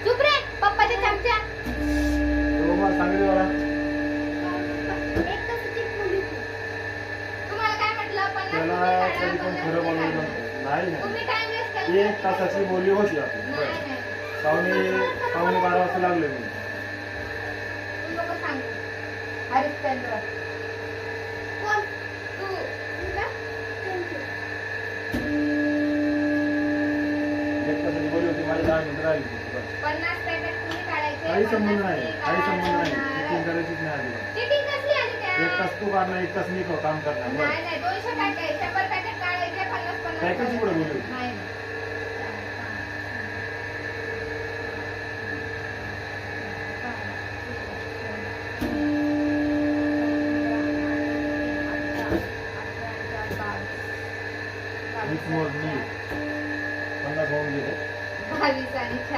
चुप रे पप्पाच्या चमच्या. तो मला सांगितलं मला. एक तासाची बोली होती. तुम्हाला काय म्हटलं 50 त्याला मिनिटं कधी काढा, पण 50 खरं मिनिटं बोलायचं काढा. नाही. तुम्ही टाइम वेस्ट नाही केला. 1 तासाची बोली होती आपली. नाही बरं. नाही. पावणे 12 वाजता लागले मी. तू लोक सांगू. हरिश्चंद्र. कोण? तू. तू का? 1 तासाची बोली होती माझी 10 मिनिटं राहिली होती. बरं. 50 पॅकेट तुम्ही काढायचे. काही संबंध 50 नाही. तुम्ही काही संबंध नाही. काढणार. चिटिंग करायचीच नाही अजिबात. चिटिंग कसली आली त्या? 1 तास तू काढणार 1 तास मी काम करणार. बरं. नाही नाही 200 पॅकेट 100 पॅकेट काढायचे 50 पॅकेटची कुठं बोली होती? नाही नाही. वीस मोजली 50 होऊन गेले. 22 आणि